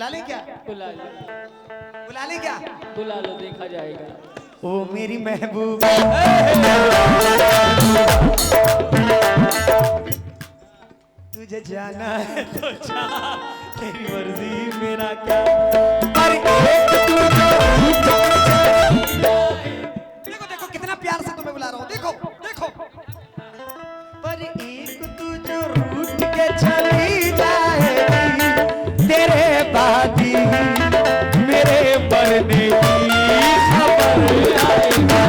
बुला ले क्या? बुला लो, बुला ले क्या? बुला लो, देखा जाएगा। ओ मेरी महबूब, तुझे जाना है तो जा, तेरी मर्जी मेरा क्या। पर देखो देखो कितना प्यार से तुम्हें बुला रहा हूँ, देखो देखो। पर एक तू जो रूठ के चली जाएगी, तेरे बाद ही मेरे मरने की खबर आएगी।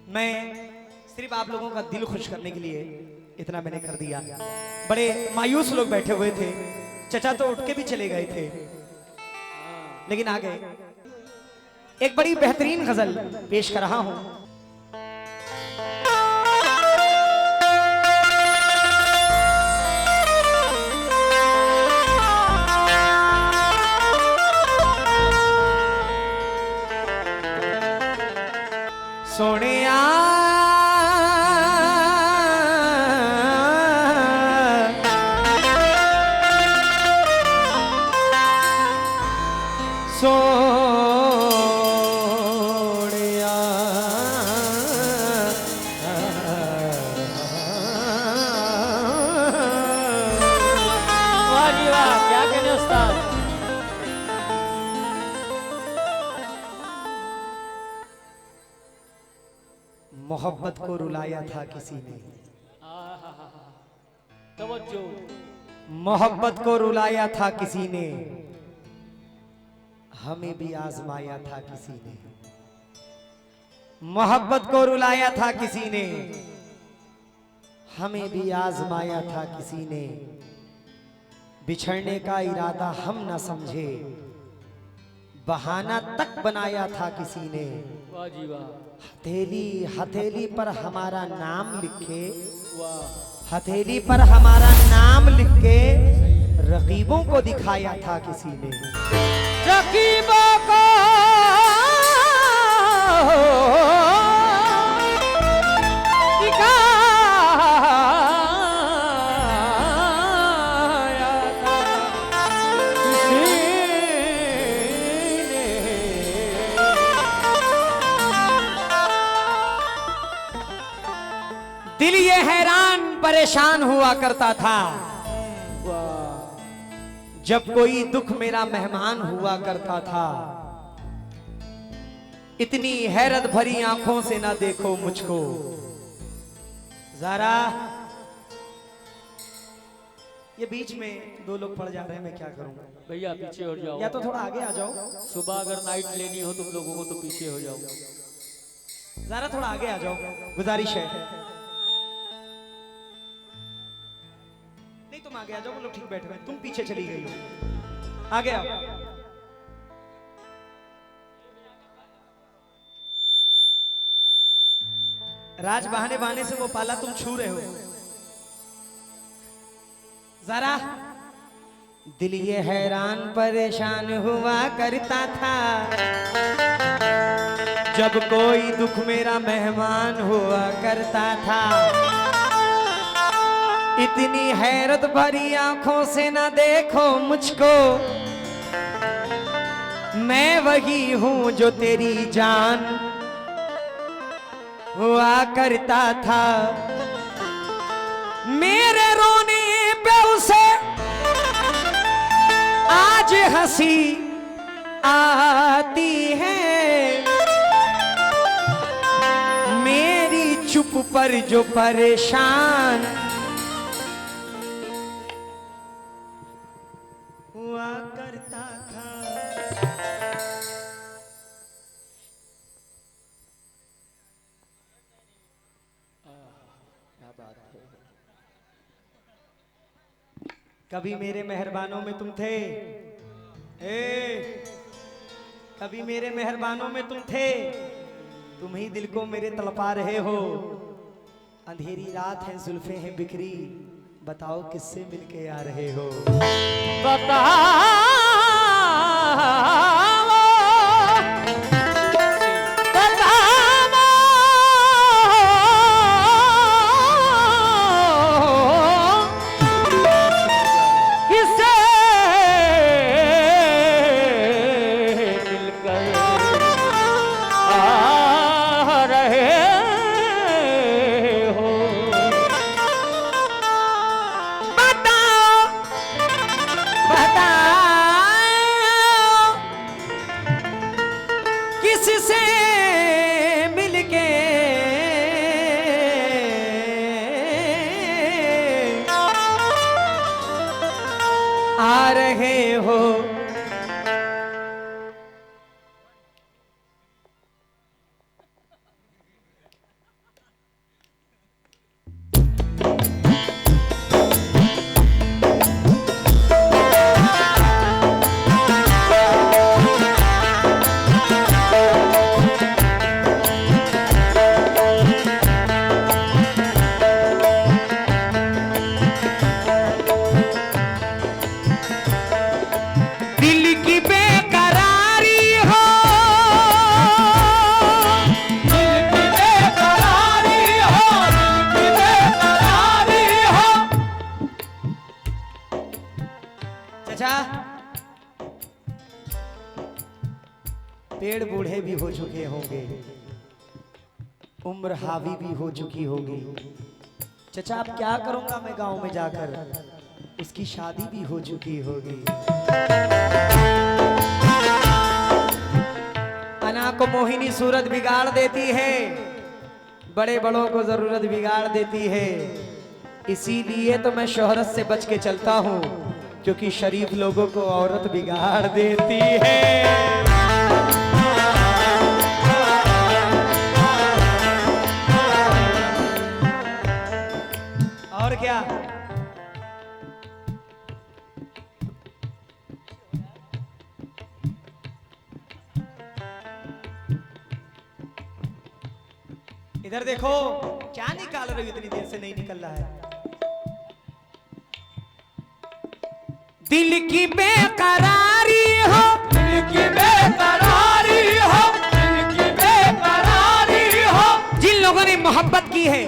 मैं सिर्फ आप लोगों का दिल खुश करने के लिए इतना मैंने कर दिया। बड़े मायूस लोग बैठे हुए थे, चचा तो उठ के भी चले गए थे, लेकिन आ गए। एक बड़ी बेहतरीन गजल पेश कर रहा हूं। सोनिया सोनिया वाह जी वाह, क्या कहने उस्ताद। मोहब्बत को रुलाया था किसी ने, तवज्जो। मोहब्बत को रुलाया था किसी ने, हमें भी आजमाया था किसी ने। मोहब्बत को रुलाया था किसी ने, हमें भी आजमाया था किसी ने। बिछड़ने का इरादा हम न समझे, बहाना तक बनाया था किसी ने। वाह जी वाह, हथेली हथेली पर हमारा नाम लिखे, वाह। हथेली पर हमारा नाम लिख के रकीबों को दिखाया था किसी ने। रकीबों को दिखाया था किसी ने। दिल ये हैरान परेशान हुआ करता था, जब कोई दुख मेरा मेहमान हुआ करता था। इतनी हैरत भरी आंखों से ना देखो मुझको जरा। ये बीच में दो लोग पड़ जा रहे हैं, मैं क्या करूं? भैया पीछे हो जाओ, या तो थोड़ा आगे आ जाओ। सुबह अगर नाइट लेनी हो तुम लोगों को तो पीछे हो जाओ। जरा थोड़ा आगे आ जाओ, गुजारिश है। नहीं तुम आगे आ जाओ, वो लोग ठीक बैठे हुए हैं, तुम पीछे चली गई हो। आगे आओ। राज बहाने बहाने से वो पाला तुम छू रहे हो। जरा दिल ये हैरान परेशान हुआ करता था, जब कोई दुख मेरा मेहमान हुआ करता था। इतनी हैरत भरी आंखों से ना देखो मुझको, मैं वही हूं जो तेरी जान हुआ करता था। मेरे रोने पे उसे आज हंसी आती है, मेरी चुप पर जो परेशान हुआ करता था। क्या बात है। कभी मेरे मेहरबानों में तुम थे, कभी मेरे मेहरबानों में तुम थे, तुम ही दिल को मेरे तड़पा रहे हो। अंधेरी रात है, जुल्फे हैं बिखरी, बताओ किससे मिलके आ रहे हो। बताओ आ रहे हो। पेड़ बूढ़े भी हो चुके होंगे, उम्र हावी भी हो चुकी होगी। चचा अब क्या करूंगा मैं गांव में जाकर, उसकी शादी भी हो चुकी होगी। अना को मोहिनी सूरत बिगाड़ देती है, बड़े बड़ों को जरूरत बिगाड़ देती है। इसीलिए तो मैं शोहरत से बच के चलता हूँ, क्योंकि शरीफ लोगों को औरत बिगाड़ देती है। और क्या, इधर देखो, क्या निकाल रहे हो, इतनी देर से नहीं निकल रहा है। दिल की बेकरारी हो, दिल की बेकरारी हो, दिल की बेकरारी हो। जिन लोगों ने मोहब्बत की है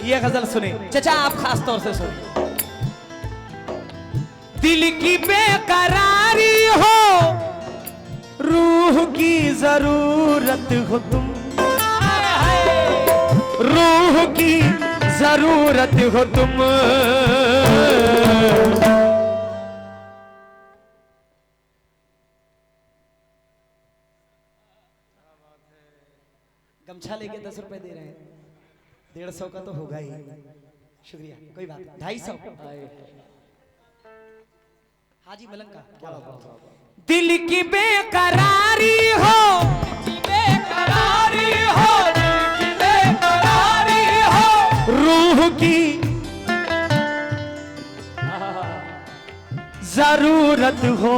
ये गजल सुने, चचा आप खास तौर से सुने। दिल की बेकरारी हो, रूह की जरूरत हो तुम, रूह की जरूरत हो तुम। गमछा लेके 10 रुपए दे रहे हैं, 150 का तो होगा ही। शुक्रिया, कोई बात नहीं, 250। हाजी मलंग का क्या बात। दिल की बेकरारी हो, बेकरारी हो, दिल की बेकरारी हो, रूह की जरूरत हो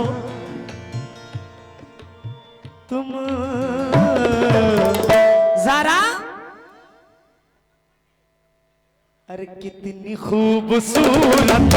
तुम। जरा अरे कितनी खूबसूरत,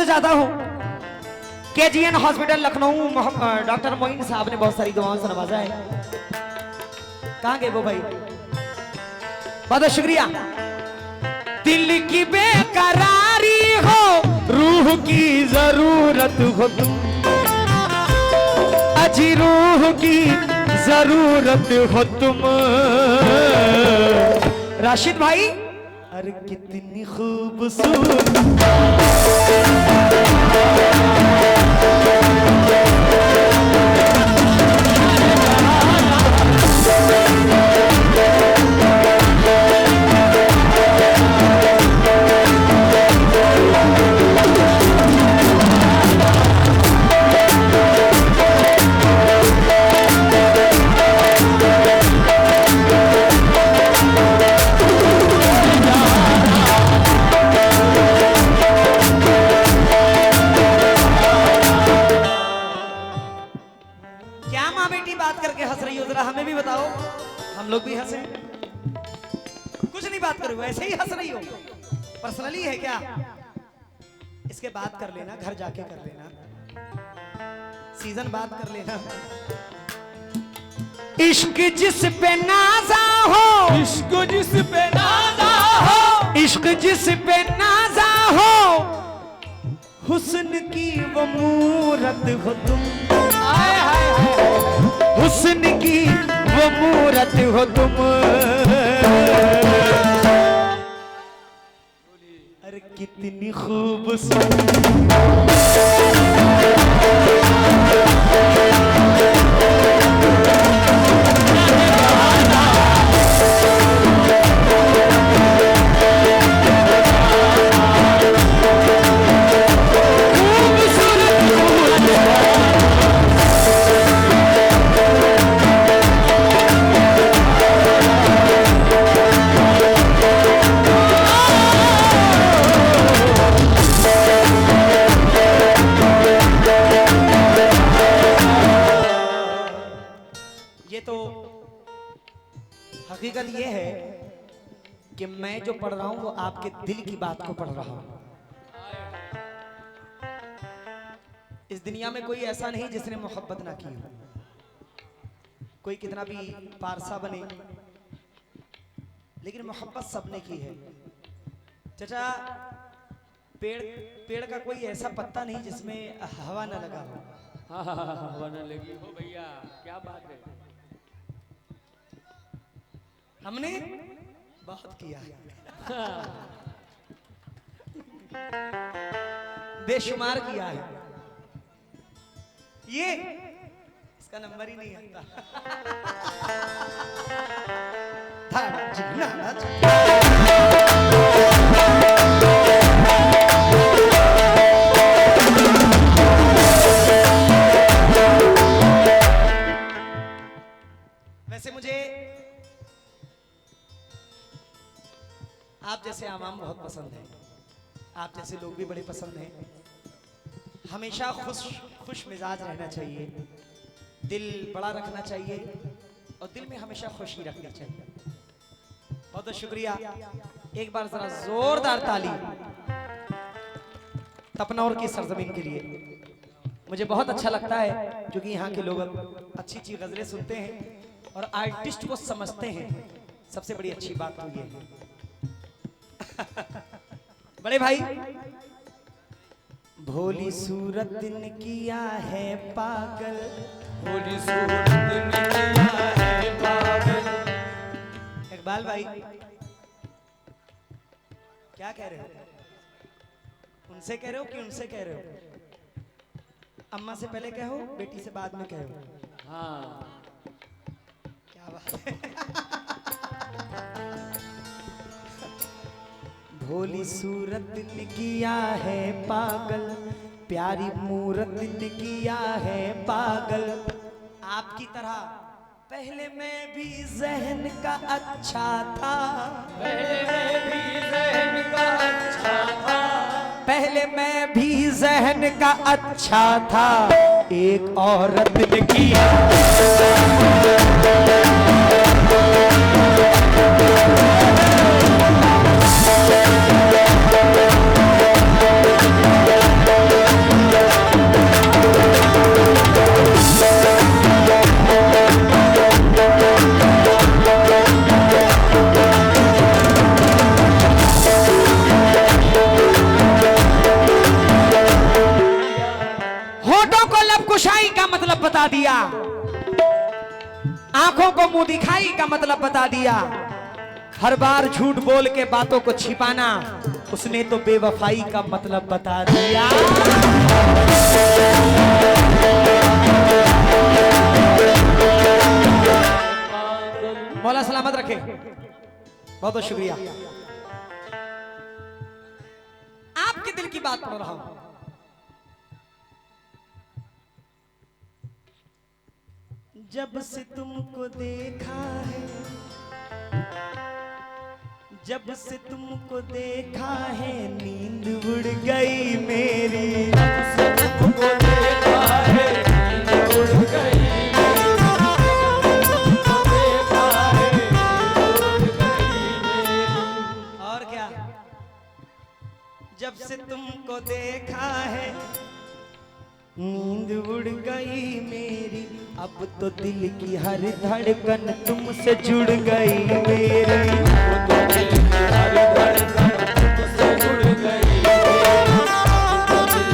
जाता हूं। केजीएन हॉस्पिटल लखनऊ, डॉक्टर मोइन साहब ने बहुत सारी दुआओं से नवाजा है। कहां गए वो भाई, बहुत बहुत शुक्रिया। दिल की बेकरारी हो, रूह की जरूरत हो तुम, अजी रूह की जरूरत हो तुम। राशिद भाई, अरे कितनी खूबसूरत, हमें भी बताओ, हम लोग भी हंसे। कुछ नहीं बात करो, ऐसे ही हंस रही हो, पर्सनली है क्या? इसके बात कर लेना, घर जाके कर लेना, सीजन बात कर लेना। इश्क जिस पे नाजा हो, इश्क जिस पे नाजा हो, इश्क जिस पे नाजा हुस्न की वो मूरत हो तुम, हाय हाय हाय। हुस्न की वो मूरत हो तुम, अरे कितनी खूबसूरत। ये तो हकीकत ये है कि मैं जो पढ़ रहा हूं वो आपके दिल की बात को पढ़ रहा हूं। इस दुनिया में कोई ऐसा नहीं जिसने मोहब्बत ना की हो। कोई कितना भी पारसा बने, लेकिन मोहब्बत सबने की है। चाचा, पेड़ का कोई ऐसा पत्ता नहीं जिसमें हवा ना लगा हो। हवा न लगी हो भैया, क्या बात है। हमने बहुत किया है, बेशुमार किया है। ये इसका नंबर ही नहीं आता। वैसे मुझे आप जैसे आवाम बहुत पसंद है, आप जैसे लोग भी बड़े पसंद हैं। हमेशा खुश मिजाज रहना चाहिए, दिल बड़ा रखना चाहिए और दिल में हमेशा खुशी रखनी चाहिए। बहुत बहुत शुक्रिया। एक बार जरा जोरदार ताली तपनौर की सरजमीन के लिए। मुझे बहुत अच्छा लगता है क्योंकि यहाँ के लोग अच्छी अच्छी गजलें सुनते हैं और आर्टिस्ट को समझते हैं। सबसे बड़ी अच्छी बात तो ये है। बड़े भाई, भोली सूरत ने किया है पागल, भोली सूरत ने किया है पागल। इकबाल भाई क्या कह रहे हो? उनसे कह रहे हो कि उनसे कह रहे हो? अम्मा से पहले कहो, बेटी से बाद में कहो। हाँ, क्या बात है। भोली सूरत ने किया है पागल, प्यारी मूरत ने किया है पागल। आपकी तरह पहले मैं भी ज़हन का अच्छा था, पहले मैं भी ज़हन का अच्छा था, पहले मैं भी ज़हन का अच्छा था। एक औरत ने किया कुशाई का मतलब बता दिया, आंखों को मुंह दिखाई का मतलब बता दिया। हर बार झूठ बोल के बातों को छिपाना, उसने तो बेवफाई का मतलब बता दिया। मौला सलामत रखे। बहुत बहुत शुक्रिया। आपके दिल की बात पढ़ रहा हूं। जब से तुमको देखा है, जब से तुमको देखा है, नींद उड़ गई मेरी। जब से तुमको देखा है, नींद उड़ गई मेरी। तुमको देखा है, नींद उड़ गई मेरी। और क्या? जब से तुमको देखा है, नींद उड़ गई मेरी। अब तो दिल की हर धड़कन तुमसे जुड़ गई मेरी। अब तो दिल की हर धड़कन तुमसे जुड़ गई। अब तो दिल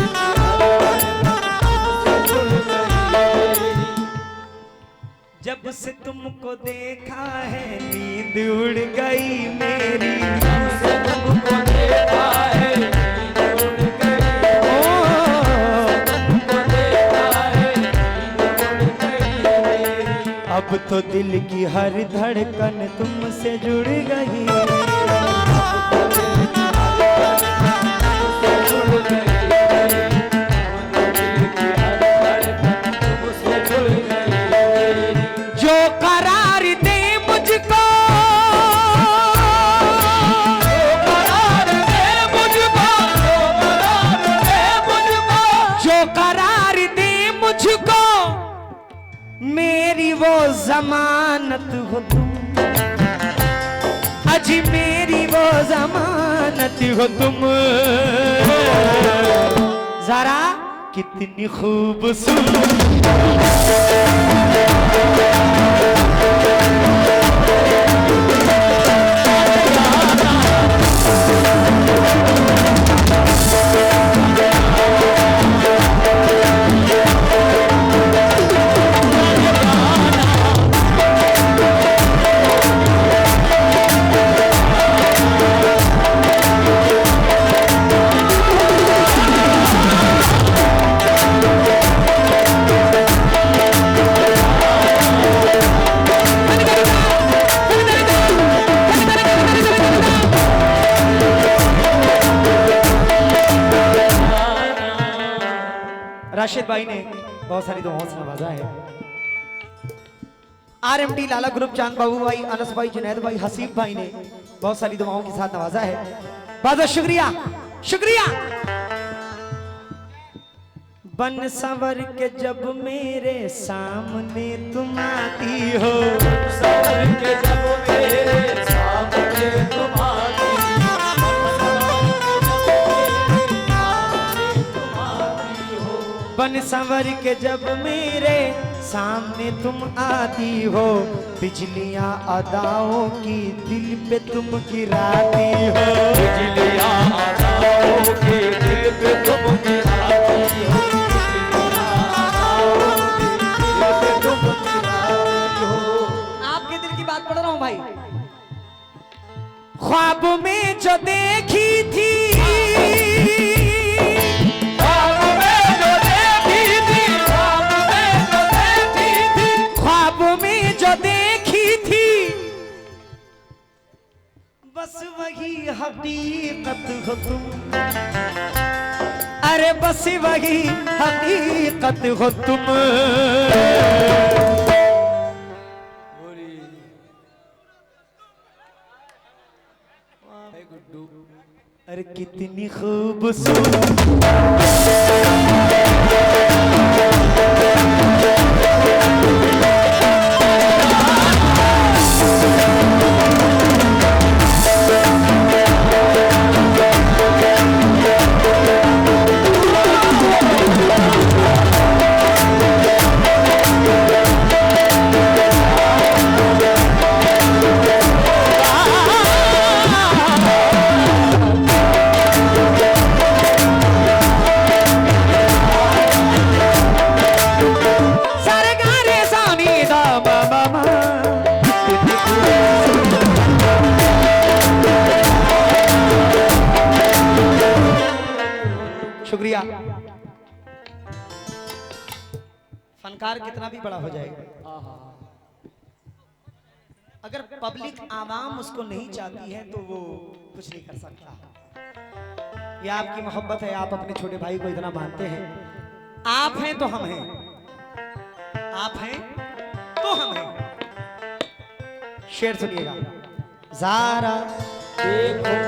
तुमको देखा है नींद उड़ गई मेरी, जब से तुमको देखा है नींद उड़ गई, तुमको देखा है नींद उड़ गई मेरी। अब तो दिल की हर धड़कन तुमसे जुड़ गई, जो करार दे मुझको, जो करार दे मुझको, मेरी वो जमानत हो तुम, अजी मेरी वो जमानत हो तुम। जरा कितनी खूबसूरत, राशिद भाई ने बहुत सारी दुआओं से नवाजा है। आरएमडी लाला ग्रुप, चांद बाबू भाई, अनस भाई, जुनैद भाई, हसीब भाई ने बहुत सारी दुआओं के साथ नवाजा है। बहुत बहुत शुक्रिया, शुक्रिया। बन संवर के जब मेरे सामने तुम आती हो, संवर के जब मेरे सामने तुम आती हो, बन संवर के जब मेरे सामने तुम आती हो, बिजलियां अदाओं की दिल पे तुम गिराती हो, बिजलियां अदाओं की दिल पे तुम गिराती हो, आपके दिल की बात पढ़ रहा हूं भाई। ख्वाब में जो देखी थी, बस वही हकीकत हो तुम, अरे बस वही हकीकत हो तुम। अरे कितनी खूबसूरत, शुक्रिया। फनकार कितना भी बड़ा हो जाएगा, अगर पब्लिक आवाम उसको नहीं चाहती है तो वो कुछ नहीं कर सकता। ये आपकी मोहब्बत है, आप अपने छोटे भाई को इतना मानते हैं। आप हैं तो हम हैं, आप हैं तो हम हैं। शेर सुनिएगा। ज़ारा देखो